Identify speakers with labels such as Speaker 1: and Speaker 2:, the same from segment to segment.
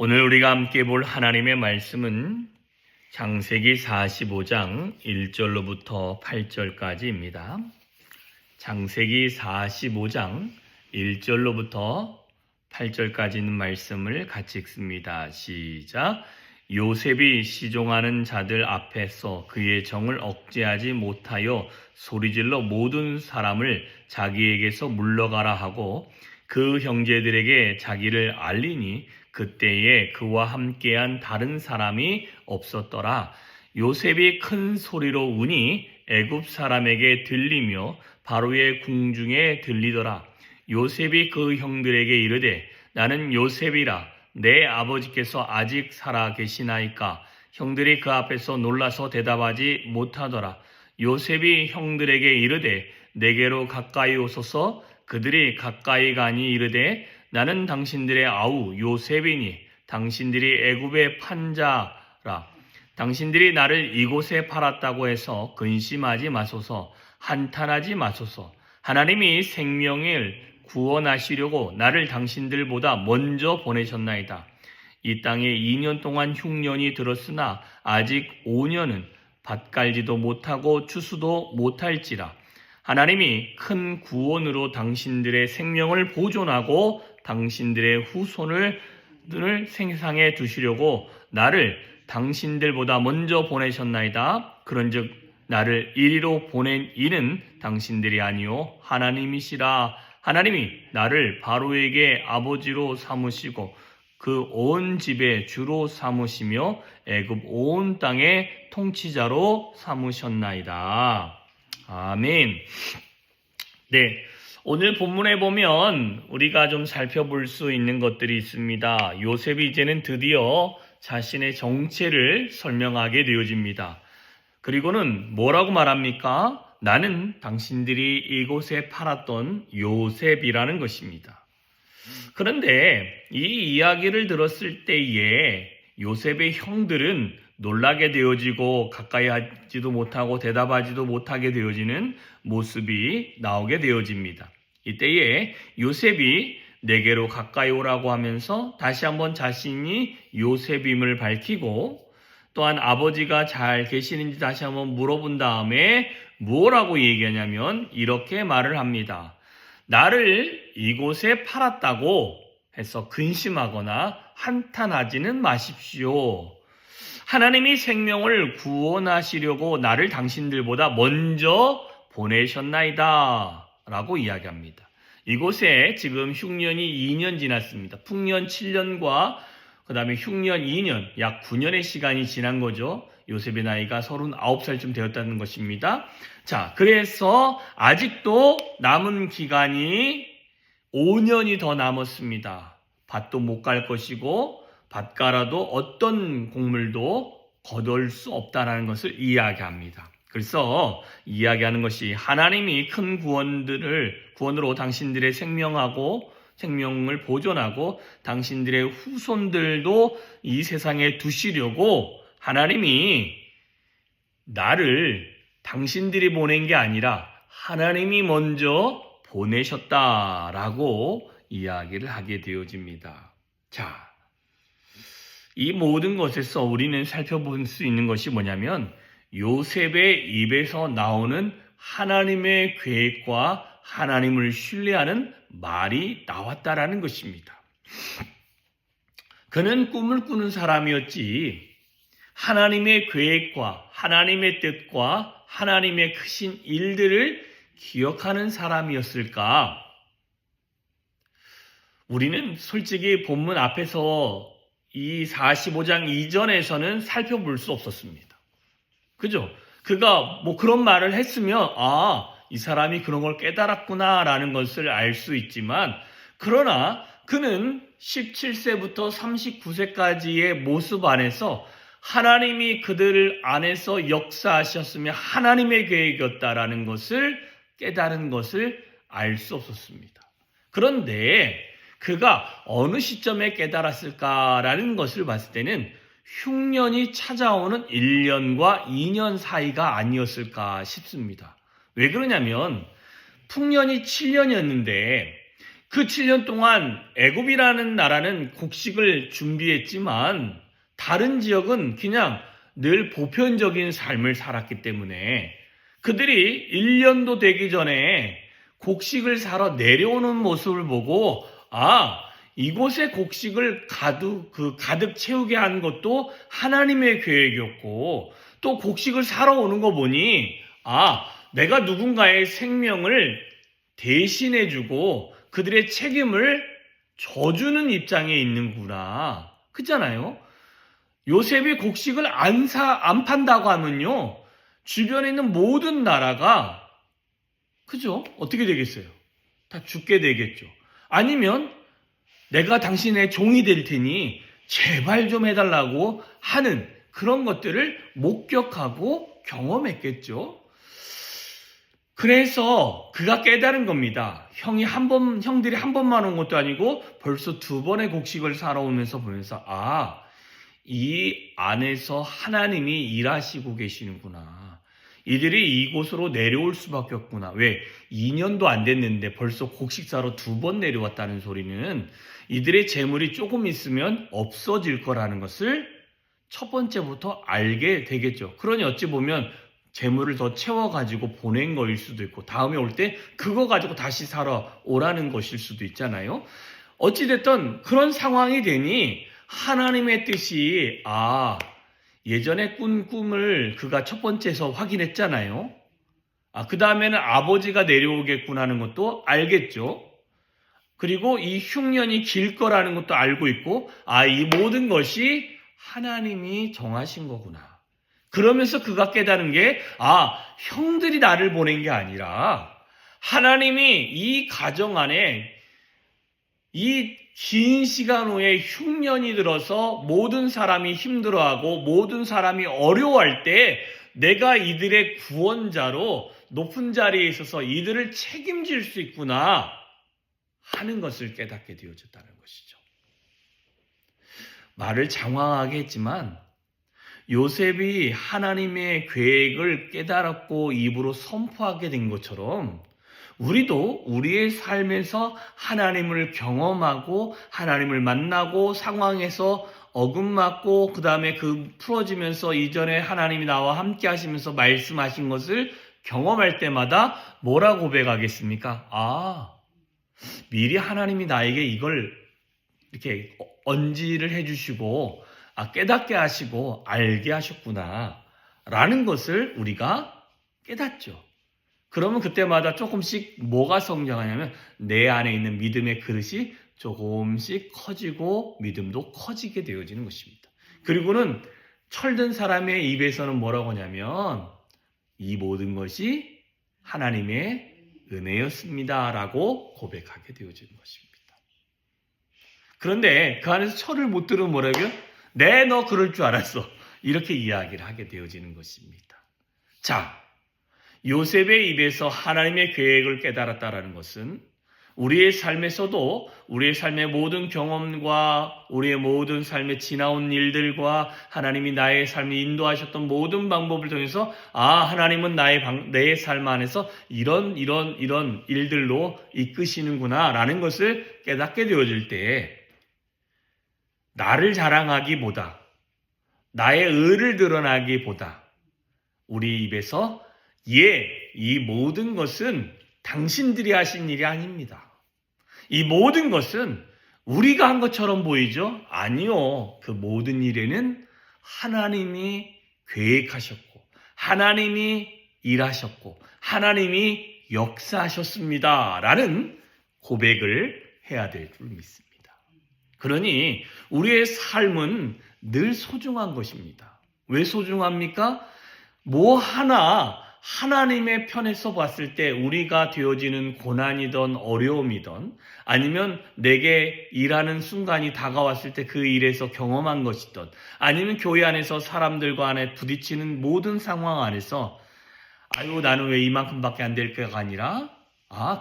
Speaker 1: 오늘 우리가 함께 볼 하나님의 말씀은 창세기 45장 1절로부터 8절까지입니다. 창세기 45장 1절로부터 8절까지 있는 말씀을 같이 읽습니다. 시작. 요셉이 시종하는 자들 앞에서 그의 정을 억제하지 못하여 소리질러 모든 사람을 자기에게서 물러가라 하고 그 형제들에게 자기를 알리니 그때에 그와 함께한 다른 사람이 없었더라. 요셉이 큰 소리로 우니 애굽 사람에게 들리며 바로의 궁중에 들리더라. 요셉이 그 형들에게 이르되 나는 요셉이라. 내 아버지께서 아직 살아 계시나이까? 형들이 그 앞에서 놀라서 대답하지 못하더라. 요셉이 형들에게 이르되 내게로 가까이 오소서. 그들이 가까이 가니 이르되 나는 당신들의 아우 요셉이니 당신들이 애굽의 판자라. 당신들이 나를 이곳에 팔았다고 해서 근심하지 마소서. 한탄하지 마소서. 하나님이 생명을 구원하시려고 나를 당신들보다 먼저 보내셨나이다. 이 땅에 2년 동안 흉년이 들었으나 아직 5년은 밭 갈지도 못하고 추수도 못할지라. 하나님이 큰 구원으로 당신들의 생명을 보존하고 당신들의 후손을 세상에 두시려고 나를 당신들보다 먼저 보내셨나이다. 그런즉 나를 이리로 보낸 이는 당신들이 아니요 하나님이시라. 하나님이 나를 바로에게 아버지로 삼으시고 그 온 집의 주로 삼으시며 애굽 온 땅의 통치자로 삼으셨나이다. 아멘. 네, 오늘 본문에 보면 우리가 좀 살펴볼 수 있는 것들이 있습니다. 요셉이 이제는 드디어 자신의 정체를 설명하게 되어집니다. 그리고는 뭐라고 말합니까? 나는 당신들이 이곳에 팔았던 요셉이라는 것입니다. 그런데 이 이야기를 들었을 때에 요셉의 형들은 놀라게 되어지고 가까이 하지도 못하고 대답하지도 못하게 되어지는 모습이 나오게 되어집니다. 이때에 요셉이 내게로 가까이 오라고 하면서 다시 한번 자신이 요셉임을 밝히고 또한 아버지가 잘 계시는지 다시 한번 물어본 다음에 뭐라고 얘기하냐면 이렇게 말을 합니다. 나를 이곳에 팔았다고 해서 근심하거나 한탄하지는 마십시오. 하나님이 생명을 구원하시려고 나를 당신들보다 먼저 보내셨나이다 라고 이야기합니다. 이곳에 지금 흉년이 2년 지났습니다. 풍년 7년과 그 다음에 흉년 2년, 약 9년의 시간이 지난 거죠. 요셉의 나이가 39살쯤 되었다는 것입니다. 자, 그래서 아직도 남은 기간이 5년이 더 남았습니다. 밭도 못 갈 것이고 밭가라도 어떤 곡물도 거둘 수 없다는 것을 이야기합니다. 그래서 이야기하는 것이 하나님이 큰 구원으로 당신들의 생명을 보존하고 당신들의 후손들도 이 세상에 두시려고 하나님이 나를 당신들이 보낸 게 아니라 하나님이 먼저 보내셨다라고 이야기를 하게 되어집니다. 자, 이 모든 것에서 우리는 살펴볼 수 있는 것이 뭐냐면 요셉의 입에서 나오는 하나님의 계획과 하나님을 신뢰하는 말이 나왔다라는 것입니다. 그는 꿈을 꾸는 사람이었지 하나님의 계획과 하나님의 뜻과 하나님의 크신 일들을 기억하는 사람이었을까? 우리는 솔직히 본문 앞에서 이 45장 이전에서는 살펴볼 수 없었습니다. 그죠? 그가 뭐 그런 말을 했으면 이 사람이 그런 걸 깨달았구나라는 것을 알 수 있지만 그러나 그는 17세부터 39세까지의 모습 안에서 하나님이 그들 안에서 역사하셨으며 하나님의 계획이었다라는 것을 깨달은 것을 알 수 없었습니다. 그런데 그가 어느 시점에 깨달았을까라는 것을 봤을 때는 흉년이 찾아오는 1년과 2년 사이가 아니었을까 싶습니다. 왜 그러냐면 풍년이 7년이었는데 그 7년 동안 애굽이라는 나라는 곡식을 준비했지만 다른 지역은 그냥 늘 보편적인 삶을 살았기 때문에 그들이 1년도 되기 전에 곡식을 사러 내려오는 모습을 보고 이곳에 곡식을 가득 채우게 한 것도 하나님의 계획이었고 또 곡식을 사러 오는 거 보니 내가 누군가의 생명을 대신해주고 그들의 책임을 져주는 입장에 있는구나. 그렇잖아요. 요셉이 곡식을 안 판다고 하면요. 주변에 있는 모든 나라가 그죠? 어떻게 되겠어요? 다 죽게 되겠죠. 아니면 내가 당신의 종이 될 테니 제발 좀 해달라고 하는 그런 것들을 목격하고 경험했겠죠. 그래서 그가 깨달은 겁니다. 형들이 한 번만 온 것도 아니고 벌써 2번의 곡식을 사러 오면서 보면서 이 안에서 하나님이 일하시고 계시는구나. 이들이 이곳으로 내려올 수밖에 없구나. 왜? 2년도 안 됐는데 벌써 곡식 사러 2번 내려왔다는 소리는 이들의 재물이 조금 있으면 없어질 거라는 것을 첫 번째부터 알게 되겠죠. 그러니 어찌 보면 재물을 더 채워가지고 보낸 거일 수도 있고 다음에 올 때 그거 가지고 다시 사러 오라는 것일 수도 있잖아요. 어찌됐든 그런 상황이 되니 하나님의 뜻이 예전에 꾼 꿈을 그가 첫 번째에서 확인했잖아요. 그 다음에는 아버지가 내려오겠구나 하는 것도 알겠죠. 그리고 이 흉년이 길 거라는 것도 알고 있고 이 모든 것이 하나님이 정하신 거구나. 그러면서 그가 깨달은 게 형들이 나를 보낸 게 아니라 하나님이 이 가정 안에 이 긴 시간 후에 흉년이 들어서 모든 사람이 힘들어하고 모든 사람이 어려워할 때 내가 이들의 구원자로 높은 자리에 있어서 이들을 책임질 수 있구나 하는 것을 깨닫게 되어졌다는 것이죠. 말을 장황하게 했지만 요셉이 하나님의 계획을 깨달았고 입으로 선포하게 된 것처럼 우리도 우리의 삶에서 하나님을 경험하고 하나님을 만나고 상황에서 어긋맞고 그 다음에 풀어지면서 이전에 하나님이 나와 함께 하시면서 말씀하신 것을 경험할 때마다 뭐라고 고백하겠습니까? 미리 하나님이 나에게 이걸 이렇게 언지를 해주시고 깨닫게 하시고 알게 하셨구나 라는 것을 우리가 깨닫죠. 그러면 그때마다 조금씩 뭐가 성장하냐면 내 안에 있는 믿음의 그릇이 조금씩 커지고 믿음도 커지게 되어지는 것입니다. 그리고는 철든 사람의 입에서는 뭐라고 하냐면 이 모든 것이 하나님의 은혜였습니다 라고 고백하게 되어지는 것입니다. 그런데 그 안에서 철을 못 들으면 뭐라고요? 네, 너 그럴 줄 알았어. 이렇게 이야기를 하게 되어지는 것입니다. 자, 요셉의 입에서 하나님의 계획을 깨달았다라는 것은 우리의 삶에서도 우리의 삶의 모든 경험과 우리의 모든 삶에 지나온 일들과 하나님이 나의 삶에 인도하셨던 모든 방법을 통해서 하나님은 내 삶 안에서 이런 일들로 이끄시는구나 라는 것을 깨닫게 되어질 때 나를 자랑하기보다 나의 의를 드러나기보다 우리 입에서 이 모든 것은 당신들이 하신 일이 아닙니다. 이 모든 것은 우리가 한 것처럼 보이죠? 아니요. 그 모든 일에는 하나님이 계획하셨고 하나님이 일하셨고 하나님이 역사하셨습니다. 라는 고백을 해야 될 줄 믿습니다. 그러니 우리의 삶은 늘 소중한 것입니다. 왜 소중합니까? 뭐 하나님의 편에서 봤을 때 우리가 되어지는 고난이든 어려움이든 아니면 내게 일하는 순간이 다가왔을 때 그 일에서 경험한 것이든 아니면 교회 안에서 사람들과 안에 부딪히는 모든 상황 안에서 나는 왜 이만큼밖에 안 될까가 아니라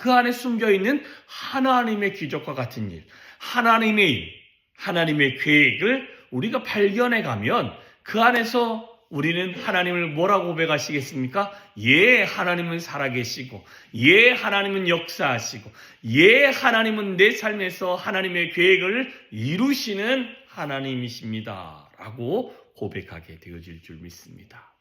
Speaker 1: 그 안에 숨겨있는 하나님의 기적과 같은 일, 하나님의 계획을 우리가 발견해 가면 그 안에서 우리는 하나님을 뭐라고 고백하시겠습니까? 예, 하나님은 살아계시고, 예, 하나님은 역사하시고, 예, 하나님은 내 삶에서 하나님의 계획을 이루시는 하나님이십니다. 라고 고백하게 되어질 줄 믿습니다.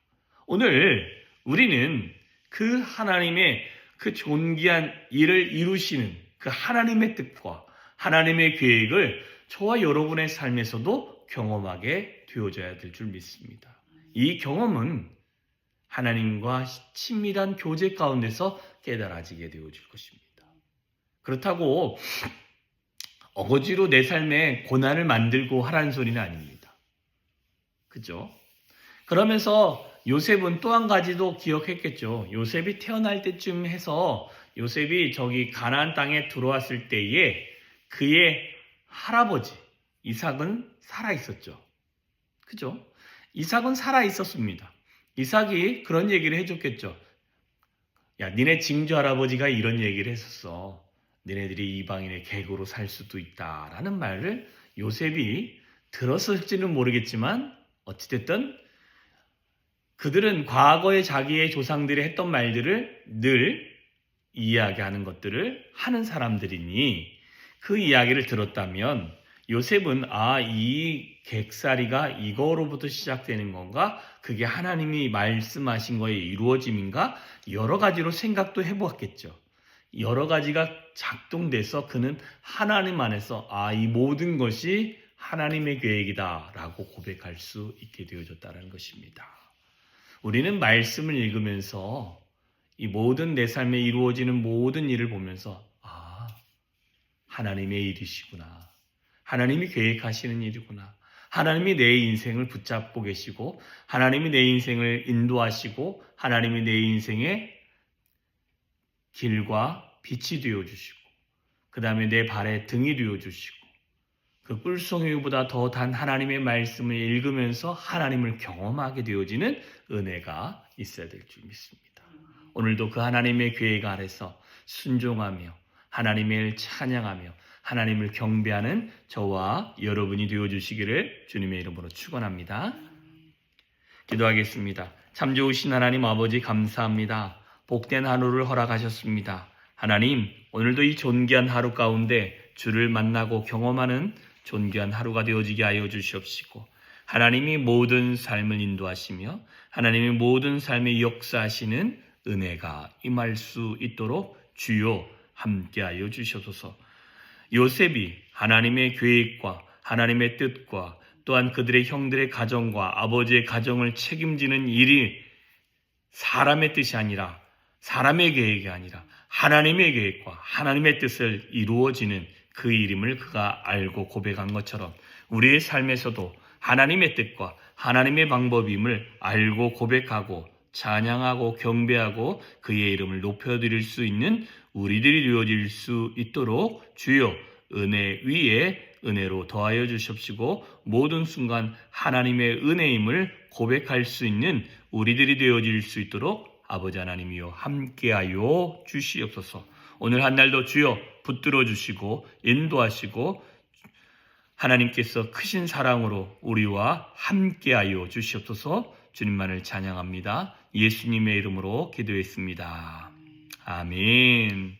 Speaker 1: 오늘 우리는 그 하나님의 그 존귀한 일을 이루시는 그 하나님의 뜻과 하나님의 계획을 저와 여러분의 삶에서도 경험하게 되어져야 될 줄 믿습니다. 이 경험은 하나님과 친밀한 교제 가운데서 깨달아지게 되어질 것입니다. 그렇다고 어거지로 내 삶에 고난을 만들고 하라는 소리는 아닙니다. 그죠? 그러면서 요셉은 또 한 가지도 기억했겠죠. 요셉이 태어날 때쯤 해서 요셉이 저기 가나안 땅에 들어왔을 때에 그의 할아버지 이삭은 살아 있었죠. 그죠? 이삭은 살아 있었습니다. 이삭이 그런 얘기를 해줬겠죠. 야, 니네 징조 할아버지가 이런 얘기를 했었어. 니네들이 이방인의 계급으로 살 수도 있다라는 말을 요셉이 들었을지는 모르겠지만 어찌됐든 그들은 과거에 자기의 조상들이 했던 말들을 늘 이야기하는 것들을 하는 사람들이니 그 이야기를 들었다면 요셉은 이 객살이가 이거로부터 시작되는 건가? 그게 하나님이 말씀하신 거에 이루어짐인가? 여러 가지로 생각도 해보았겠죠. 여러 가지가 작동돼서 그는 하나님 안에서 이 모든 것이 하나님의 계획이다 라고 고백할 수 있게 되어졌다는 것입니다. 우리는 말씀을 읽으면서 이 모든 내 삶에 이루어지는 모든 일을 보면서 하나님의 일이시구나. 하나님이 계획하시는 일이구나. 하나님이 내 인생을 붙잡고 계시고 하나님이 내 인생을 인도하시고 하나님이 내 인생의 길과 빛이 되어주시고 그 다음에 내 발의 등이 되어주시고 그 꿀송이보다 더 단 하나님의 말씀을 읽으면서 하나님을 경험하게 되어지는 은혜가 있어야 될 줄 믿습니다. 오늘도 그 하나님의 계획 아래서 순종하며 하나님을 찬양하며 하나님을 경배하는 저와 여러분이 되어주시기를 주님의 이름으로 축원합니다. 기도하겠습니다. 참 좋으신 하나님 아버지 감사합니다. 복된 하루를 허락하셨습니다. 하나님, 오늘도 이 존귀한 하루 가운데 주를 만나고 경험하는 존귀한 하루가 되어지게 하여 주시옵시고 하나님이 모든 삶을 인도하시며 하나님이 모든 삶에 역사하시는 은혜가 임할 수 있도록 주여 함께하여 주셔서 요셉이 하나님의 계획과 하나님의 뜻과 또한 그들의 형들의 가정과 아버지의 가정을 책임지는 일이 사람의 뜻이 아니라 사람의 계획이 아니라 하나님의 계획과 하나님의 뜻을 이루어지는 그 이름을 그가 알고 고백한 것처럼 우리의 삶에서도 하나님의 뜻과 하나님의 방법임을 알고 고백하고 찬양하고 경배하고 그의 이름을 높여드릴 수 있는 우리들이 되어질 수 있도록 주여 은혜 위에 은혜로 더하여 주십시고 모든 순간 하나님의 은혜임을 고백할 수 있는 우리들이 되어질 수 있도록 아버지 하나님이여 함께하여 주시옵소서. 오늘 한 날도 주여 붙들어 주시고 인도하시고 하나님께서 크신 사랑으로 우리와 함께하여 주시옵소서. 주님만을 찬양합니다. 예수님의 이름으로 기도했습니다. 아멘.